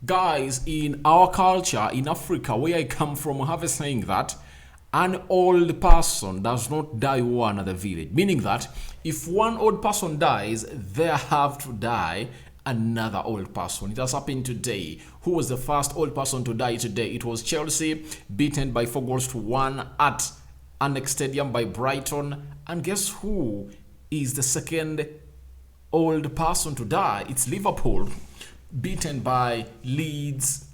Guys, in our culture, in Africa, where I come from, we have a saying that an old person does not die one at the village. Meaning that if one old person dies, there have to die another old person. It has happened today. Who was the first old person to die today? It was Chelsea, beaten by 4-1 at Annex Stadium by Brighton. And guess who is the second old person to die? It's Liverpool, beaten by Leeds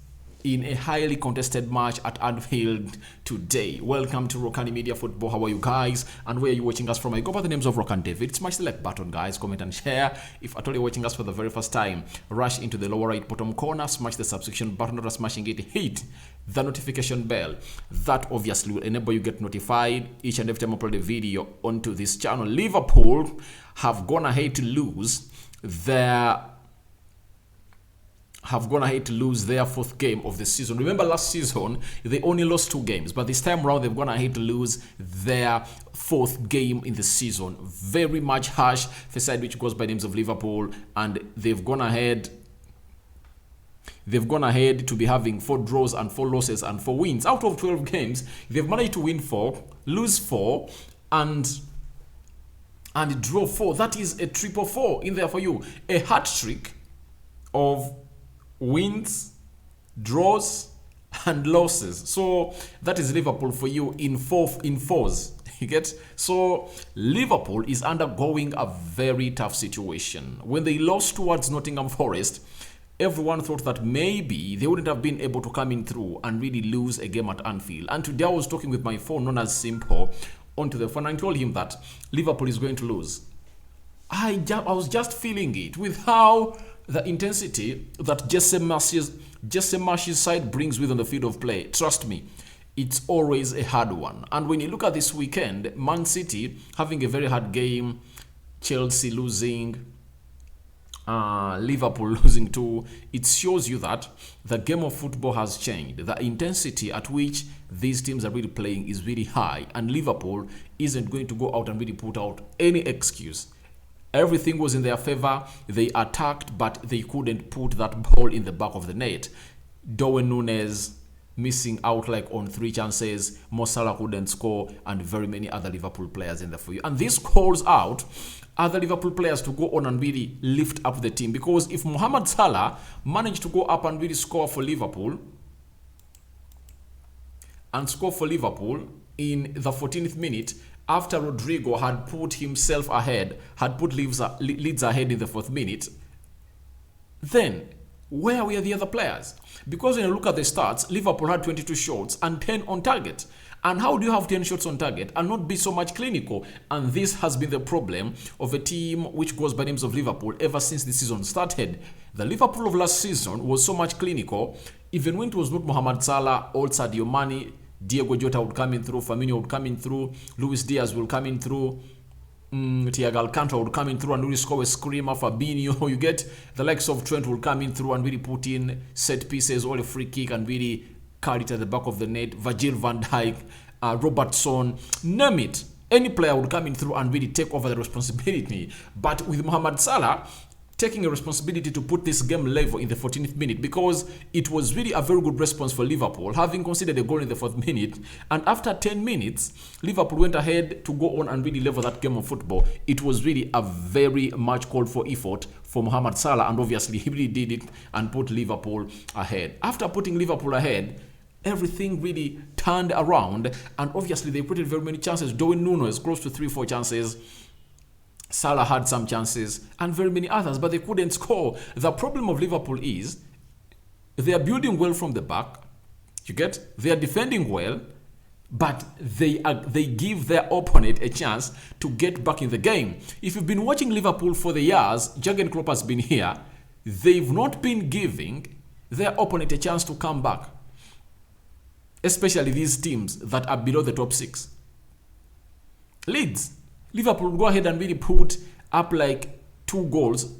in a highly contested match at Anfield today. Welcome to Rokani Media Football. How are you guys? And where are you watching us from? I go by the names of Rokani David. Smash the like button, guys. Comment and share. If at all you're watching us for the very first time, rush into the lower right bottom corner, smash the subscription button. After smashing it, hit the notification bell. That obviously will enable you get notified each and every time I upload a video onto this channel. Liverpool have gone ahead to lose their fourth game of the season. Remember last season, they only lost 2 games, but this time around, they've gone ahead to lose their 4th game in the season. Very much harsh for a side which goes by names of Liverpool, and they've gone ahead to be having 4 draws and 4 losses and 4 wins. Out of 12 games, they've managed to win 4, lose 4, and draw 4. That is a triple 4 in there for you. A hat trick of wins, draws, and losses. So that is Liverpool for you in fours. You get? So Liverpool is undergoing a very tough situation. When they lost towards Nottingham Forest, everyone thought that maybe they wouldn't have been able to come in through and really lose a game at Anfield. And today I was talking with my phone, known as Simple, onto the phone, and I told him that Liverpool is going to lose. I was just feeling it with how the intensity that Jesse Marsh's side brings with on the field of play. Trust me, it's always a hard one. And when you look at this weekend, Man City having a very hard game, Chelsea losing, Liverpool losing too, it shows you that the game of football has changed. The intensity at which these teams are really playing is really high, and Liverpool isn't going to go out and really put out any excuse. Everything was in their favor. They attacked, but they couldn't put that ball in the back of the net. Darwin Núñez missing out like on 3 chances. Mo Salah couldn't score, and very many other Liverpool players in the for you. And this calls out other Liverpool players to go on and really lift up the team. Because if Mohamed Salah managed to go up and really score for Liverpool, in the 14th minute, after Rodrigo had put himself ahead, had put Leeds ahead in the 4th minute, then where were the other players? Because when you look at the stats, Liverpool had 22 shots and 10 on target. And how do you have 10 shots on target and not be so much clinical? And this has been the problem of a team which goes by names of Liverpool ever since the season started. The Liverpool of last season was so much clinical, even when it was not Mohamed Salah, old Sadio Mane, Diego Jota would come in through, Firmino would come in through, Luis Diaz will come in through, Thiago Alcantara would come in through and really score a screamer. Fabinho, you get the likes of Trent will come in through and really put in set pieces or a free kick and really carry it at the back of the net. Virgil van Dijk, Robertson, name it. Any player would come in through and really take over the responsibility. But with Mohamed Salah taking a responsibility to put this game level in the 14th minute, because it was really a very good response for Liverpool, having conceded a goal in the 4th minute. And after 10 minutes, Liverpool went ahead to go on and really level that game of football. It was really a very much called for effort for Mohamed Salah, and obviously he really did it and put Liverpool ahead. After putting Liverpool ahead, everything really turned around, and obviously they created very many chances. Darwin Núñez close to 3-4 chances. Salah had some chances and very many others, but they couldn't score. The problem of Liverpool is they are building well from the back. You get? They are defending well, but they give their opponent a chance to get back in the game. If you've been watching Liverpool for the years, Jurgen Klopp has been here, they've not been giving their opponent a chance to come back, especially these teams that are below the top 6. Leeds, Liverpool will go ahead and really put up like 2 goals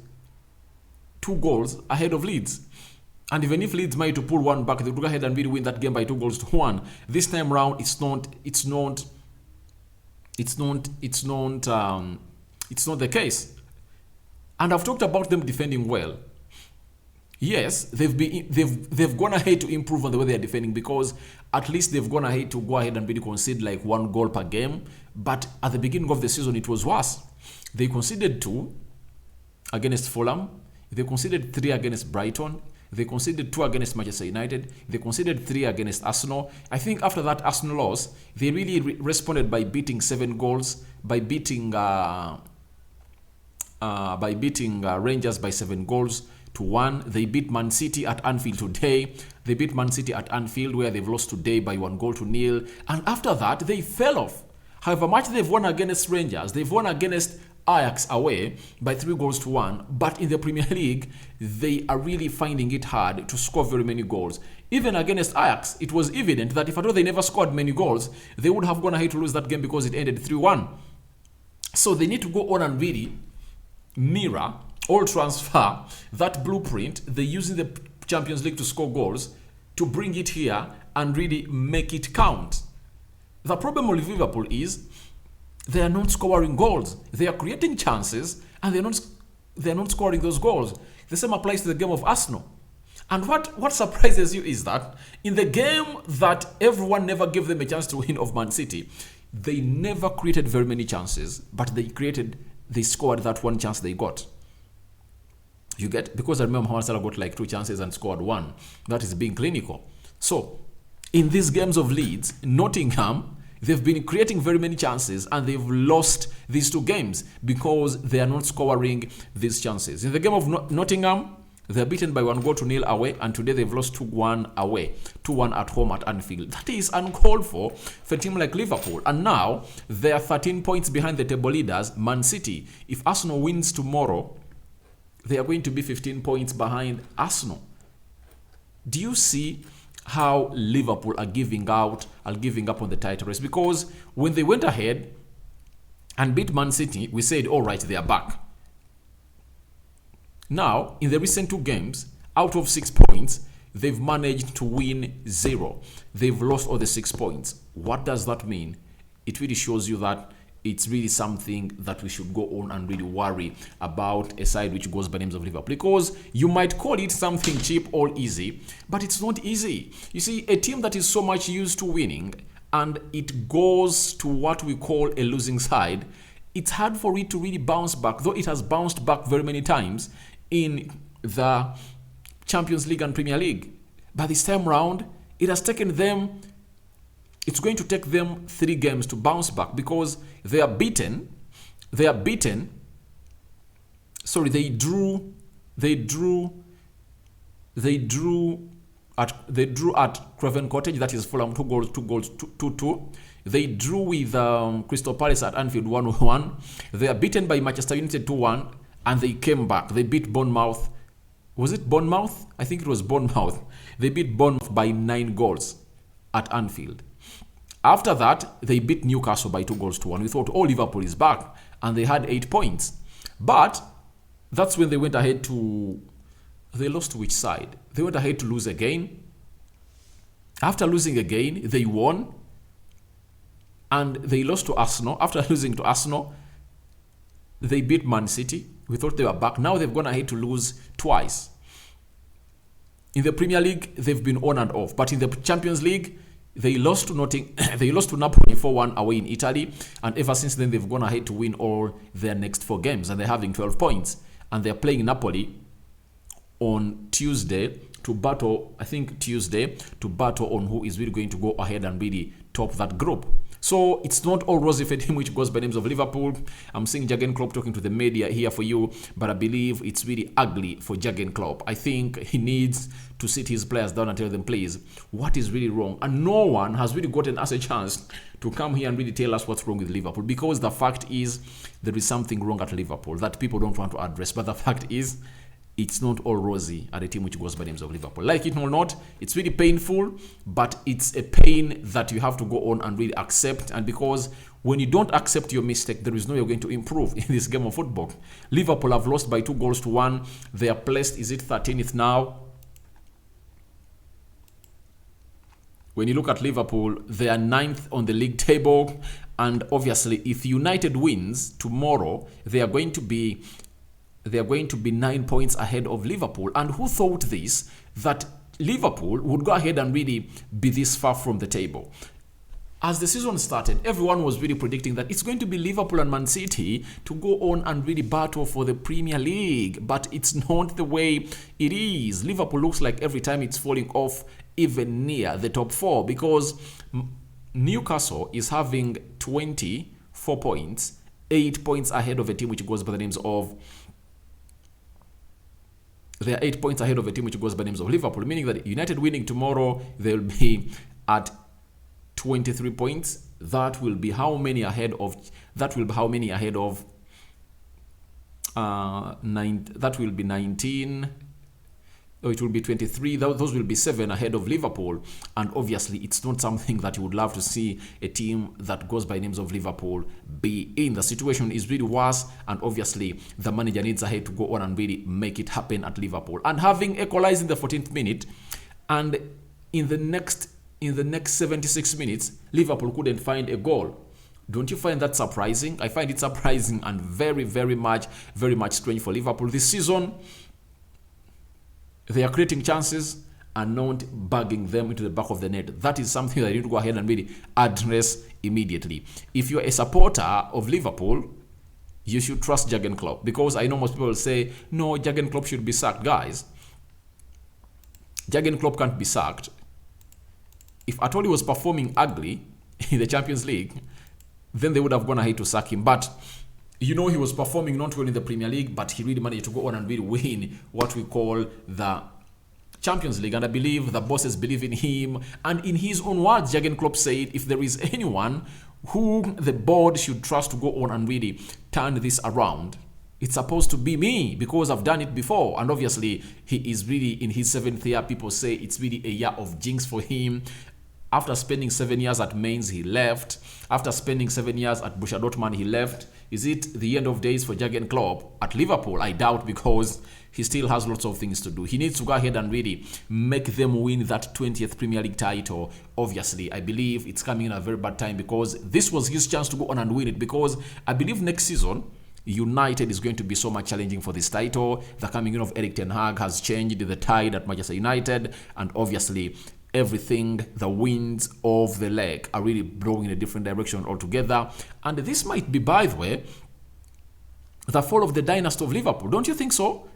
ahead of Leeds. And even if Leeds might to pull one back, they will go ahead and really win that game by 2-1. This time round, it's not the case. And I've talked about them defending well. Yes, they've gone ahead to improve on the way they are defending, because at least they've gone ahead to go ahead and really concede like 1 goal per game. But at the beginning of the season, it was worse. They conceded 2 against Fulham. They conceded 3 against Brighton. They conceded 2 against Manchester United. They conceded 3 against Arsenal. I think after that Arsenal loss, they really responded by beating 7 goals, by beating Rangers by 7 goals to 1. They beat Man City at Anfield today. They beat Man City at Anfield, where they've lost today by 1-0. And after that, they fell off. However much they've won against Rangers, they've won against Ajax away by 3-1. But in the Premier League, they are really finding it hard to score very many goals. Even against Ajax, it was evident that if at all they never scored many goals, they would have gone ahead to lose that game because it ended 3-1. So they need to go on and really mirror or transfer that blueprint they use in the Champions League to score goals, to bring it here and really make it count. The problem with Liverpool is they are not scoring goals. They are creating chances and they're not scoring those goals. The same applies to the game of Arsenal. And what surprises you is that in the game that everyone never gave them a chance to win of Man City, they never created very many chances, but they scored that one chance they got. You get? Because I remember Mohamed Salah got like 2 chances and scored 1. That is being clinical. So, in these games of Leeds, Nottingham, they've been creating very many chances and they've lost these 2 games because they are not scoring these chances. In the game of Nottingham, they're beaten by 1-0 away, and today they've lost 2-1 away, 2-1 at home at Anfield. That is uncalled for a team like Liverpool. And now they are 13 points behind the table leaders, Man City. If Arsenal wins tomorrow, they are going to be 15 points behind Arsenal. Do you see how Liverpool are giving up on the title race? Because when they went ahead and beat Man City, we said, all right, they are back. Now, in the recent 2 games, out of 6 points, they've managed to win 0. They've lost all the 6 points. What does that mean? It really shows you that it's really something that we should go on and really worry about, a side which goes by names of Liverpool. Because you might call it something cheap or easy, but it's not easy. You see, a team that is so much used to winning and it goes to what we call a losing side, it's hard for it to really bounce back, though it has bounced back very many times in the Champions League and Premier League. But this time round, it's going to take them 3 games to bounce back, because they drew at Craven Cottage, that is Fulham, 2-2. They drew with Crystal Palace at Anfield 1-1. They are beaten by Manchester United 2-1, and they came back. They beat Bournemouth. Was it Bournemouth? I think it was Bournemouth. They beat Bournemouth by 9 goals at Anfield. After that, they beat Newcastle by 2-1. We thought, Liverpool is back, and they had 8 points. But that's when they went ahead to... They lost to which side? They went ahead to lose again. After losing again, they won. And they lost to Arsenal. After losing to Arsenal, they beat Man City. We thought they were back. Now they've gone ahead to lose twice. In the Premier League, they've been on and off. But in the Champions League, they lost to they lost to Napoli 4-1 away in Italy. And ever since then, they've gone ahead to win all their next 4 games. And they're having 12 points. And they're playing Napoli on Tuesday to battle on who is really going to go ahead and really top that group. So it's not all rosy for a team which goes by names of Liverpool. I'm seeing Jurgen Klopp talking to the media here for you, but I believe it's really ugly for Jurgen Klopp. I think he needs to sit his players down and tell them, please, what is really wrong? And no one has really gotten us a chance to come here and really tell us what's wrong with Liverpool, because the fact is there is something wrong at Liverpool that people don't want to address. But the fact is, it's not all rosy at a team which goes by names of Liverpool. Like it or not, it's really painful, but it's a pain that you have to go on and really accept. And because when you don't accept your mistake, there is no way you're going to improve in this game of football. Liverpool have lost by 2-1. They are placed, is it 13th now? When you look at Liverpool, they are 9th on the league table. And obviously, if United wins tomorrow, they are going to be they are going to be 9 points ahead of Liverpool. And who thought this, that Liverpool would go ahead and really be this far from the table? As the season started, everyone was really predicting that it's going to be Liverpool and Man City to go on and really battle for the Premier League. But it's not the way it is. Liverpool looks like every time it's falling off even near the top 4, because Newcastle is having 24 points, 8 points ahead of a team which goes by the names of... They are 8 points ahead of a team which goes by the names of Liverpool, meaning that United winning tomorrow, they'll be at 23 points. That will be how many ahead of... That will be 19... Oh, it will be 23. Those will be 7 ahead of Liverpool. And obviously, it's not something that you would love to see a team that goes by names of Liverpool be in. The situation is really worse. And obviously, the manager needs a head to go on and really make it happen at Liverpool. And having equalized in the 14th minute, and in the next 76 minutes, Liverpool couldn't find a goal. Don't you find that surprising? I find it surprising and very, very much strange for Liverpool this season. They are creating chances and not bugging them into the back of the net. That is something that you need to go ahead and really address immediately. If you're a supporter of Liverpool, you should trust Jurgen Klopp, because I know most people will say, no, Jurgen Klopp should be sacked. Guys, Jurgen Klopp can't be sacked. If at all he was performing ugly in the Champions League, then they would have gone ahead to sack him. But he was performing not well in the Premier League, but he really managed to go on and really win what we call the Champions League. And I believe the bosses believe in him. And in his own words, Jurgen Klopp said, if there is anyone who the board should trust to go on and really turn this around, it's supposed to be me, because I've done it before. And obviously, he is really in his 7th year. People say it's really a year of jinx for him. After spending 7 years at Mainz, he left. After spending 7 years at Borussia Dortmund, he left. Is it the end of days for Jurgen Klopp at Liverpool? I doubt, because he still has lots of things to do. He needs to go ahead and really make them win that 20th Premier League title. Obviously, I believe it's coming in a very bad time, because this was his chance to go on and win it, because I believe next season, United is going to be so much challenging for this title. The coming in of Erik ten Hag has changed the tide at Manchester United, and obviously everything, the winds of the leg are really blowing in a different direction altogether. And this might be, by the way, the fall of the dynasty of Liverpool. Don't you think so?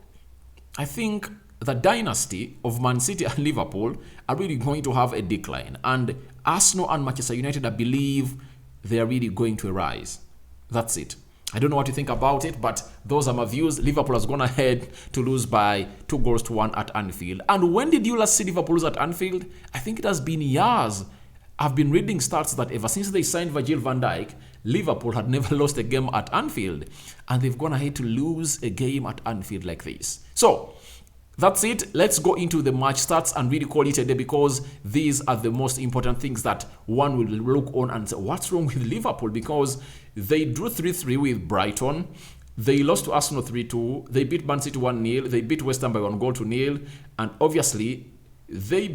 I think the dynasty of Man City and Liverpool are really going to have a decline. And Arsenal and Manchester United, I believe they are really going to rise. That's it. I don't know what you think about it, but those are my views. Liverpool has gone ahead to lose by 2-1 at Anfield. And when did you last see Liverpool lose at Anfield? I think it has been years. I've been reading stats that ever since they signed Virgil van Dijk, Liverpool had never lost a game at Anfield. And they've gone ahead to lose a game at Anfield like this. So, that's it. Let's go into the match stats and really call it a day, because these are the most important things that one will look on and say, what's wrong with Liverpool? Because they drew 3-3 with Brighton. They lost to Arsenal 3-2. They beat Man City 1-0. They beat West Ham by 1-0. And obviously, they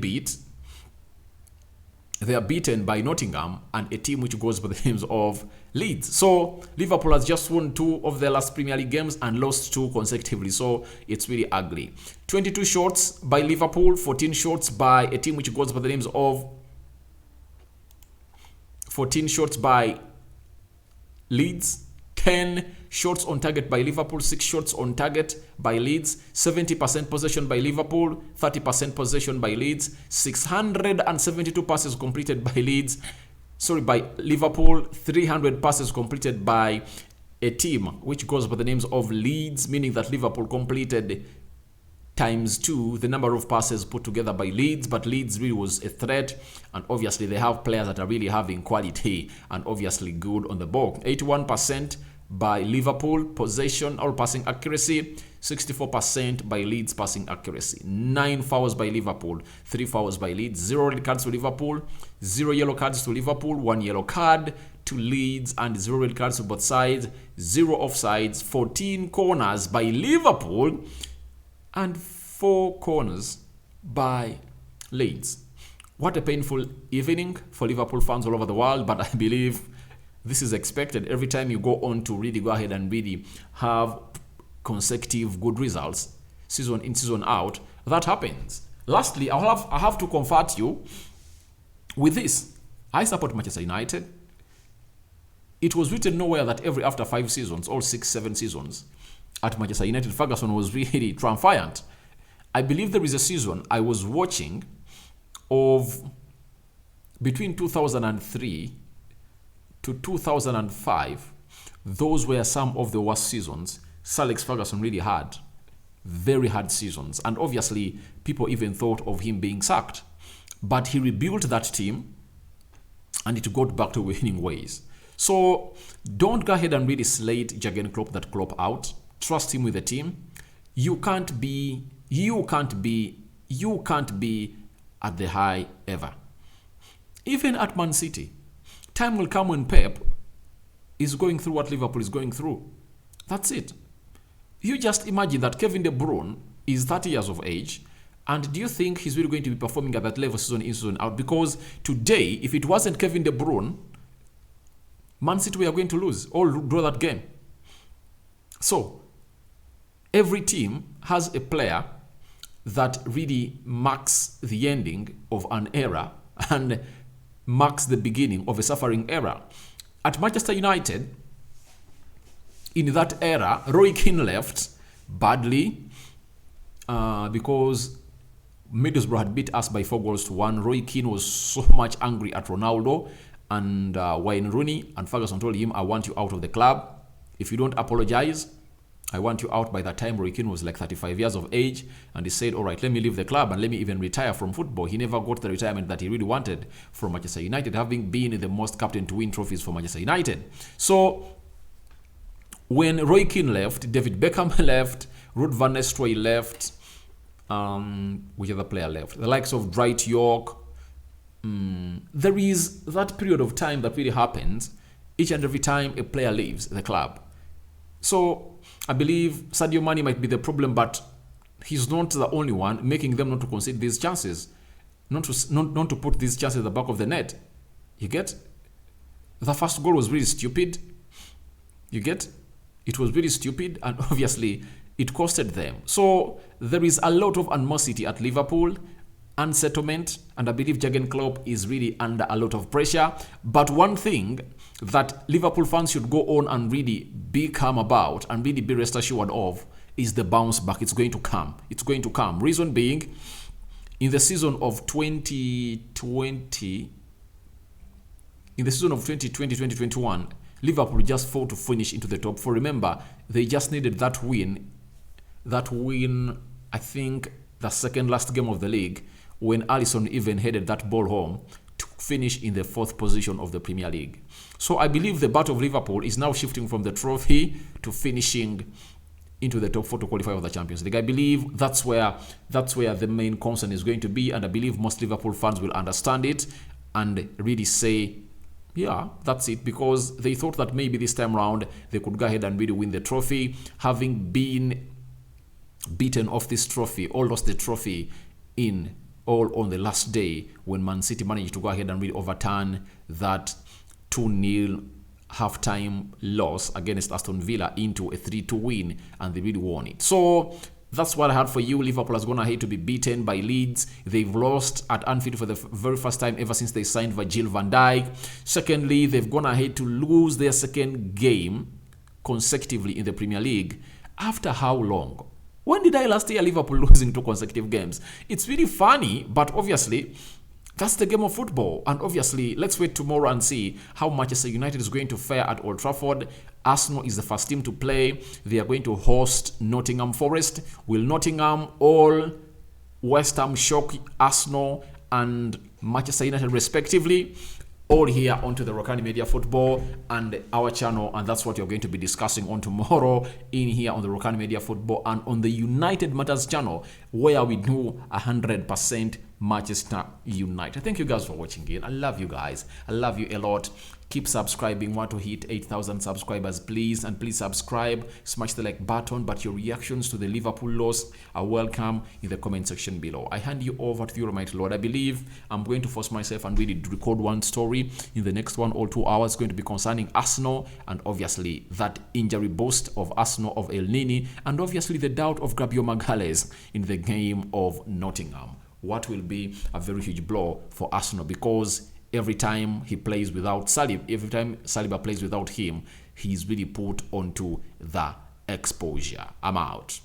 are beaten by Nottingham and a team which goes by the names of Leeds. So Liverpool has just won 2 of their last Premier League games and lost 2 consecutively. So it's really ugly. 22 shots by Liverpool, 14 shots by a team which goes by the names of 14 shots by Leeds, 10 shots on target by Liverpool, 6 shots on target by Leeds, 70% possession by Liverpool, 30% possession by Leeds, 672 passes completed by by Liverpool, 300 passes completed by a team which goes by the names of Leeds, meaning that Liverpool completed times 2 the number of passes put together by Leeds, but Leeds really was a threat, and obviously they have players that are really having quality and obviously good on the ball. 81% by Liverpool possession or passing accuracy, 64% by Leeds passing accuracy. 9 fouls by Liverpool, 3 fouls by Leeds, 0 red cards to Liverpool, 0 yellow cards to Liverpool, 1 yellow card to Leeds, and 0 red cards to both sides, 0 offsides, 14 corners by Liverpool, and 4 corners by Leeds. What a painful evening for Liverpool fans all over the world, but I believe this is expected every time you go on to really go ahead and really have consecutive good results, season in, season out, that happens. Lastly, I have to comfort you with this. I support Manchester United. It was written nowhere that after 5 seasons, or 6, 7 seasons, at Manchester United, Ferguson was really triumphant. I believe there is a season I was watching of between 2003 to 2005. Those were some of the worst seasons Sir Alex Ferguson really had. Very hard seasons. And obviously, people even thought of him being sacked. But he rebuilt that team and it got back to winning ways. So don't go ahead and really slate Jurgen Klopp out. Trust him with the team. You can't be at the high ever. Even at Man City, time will come when Pep is going through what Liverpool is going through. That's it. You just imagine that Kevin De Bruyne is 30 years of age, and do you think he's really going to be performing at that level season in, season out? Because today, if it wasn't Kevin De Bruyne, Man City were going to lose or draw that game. So, every team has a player that really marks the ending of an era and marks the beginning of a suffering era. At Manchester United, in that era, Roy Keane left badly because Middlesbrough had beat us by 4-1. Roy Keane was so much angry at Ronaldo and Wayne Rooney, and Ferguson told him, I want you out of the club. If you don't apologize, I want you out. By that time, Roy Keane was like 35 years of age, and he said, all right, let me leave the club and let me even retire from football. He never got the retirement that he really wanted from Manchester United, having been the most captain to win trophies for Manchester United. So, when Roy Keane left, David Beckham left, Ruud van Nistelrooy left, which other player left? The likes of Dwight York. There is that period of time that really happens each and every time a player leaves the club. So I believe Sadio Mane might be the problem, but he's not the only one making them not to concede these chances, not to put these chances at the back of the net. You get? The first goal was really stupid. You get? It was really stupid, and obviously it costed them. So there is a lot of animosity at Liverpool, unsettlement, and I believe Jurgen Klopp is really under a lot of pressure. But one thing that Liverpool fans should go on and really be calm about and really be rest assured of is the bounce back. It's going to come. It's going to come. Reason being, in the season of 2020, 2021, Liverpool just failed to finish into the top 4. Remember, they just needed that win, I think, the second last game of the league, when Alisson even headed that ball home to finish in the 4th position of the Premier League. So I believe the battle of Liverpool is now shifting from the trophy to finishing into the top 4 to qualify for the Champions League. I believe that's where the main concern is going to be, and I believe most Liverpool fans will understand it and really say, yeah, that's it, because they thought that maybe this time round they could go ahead and really win the trophy, having been beaten off this trophy or lost the trophy all on the last day when Man City managed to go ahead and really overturn that 2-0 halftime loss against Aston Villa into a 3-2 win, and they really won it. So that's what I had for you. Liverpool has gone ahead to be beaten by Leeds. They've lost at Anfield for the very first time ever since they signed Virgil van Dijk. Secondly, they've gone ahead to lose their second game consecutively in the Premier League. After how long? When did I last hear Liverpool losing 2 consecutive games? It's really funny, but obviously, that's the game of football. And obviously, let's wait tomorrow and see how Manchester United is going to fare at Old Trafford. Arsenal is the first team to play. They are going to host Nottingham Forest. Will Nottingham or West Ham shock Arsenal and Manchester United respectively? All here onto the Rokani Media Football and our channel, and that's what you're going to be discussing on tomorrow in here on the Rokani Media Football and on the United Matters channel, where we do 100% Manchester United. Thank you guys for watching in. I love you guys. I love you a lot. Keep subscribing. Want to hit 8,000 subscribers, please. And please subscribe, smash the like button. But your reactions to the Liverpool loss are welcome in the comment section below. I hand you over to the Almighty Lord. I believe I'm going to force myself and really record one story in the next 1 or 2 hours, going to be concerning Arsenal, and obviously that injury boost of Arsenal of El Nini, and obviously the doubt of Gabriel Magalhaes in the game of Nottingham. What will be a very huge blow for Arsenal, because every time he plays without Saliba, every time Saliba plays without him, he's really put onto the exposure. I'm out.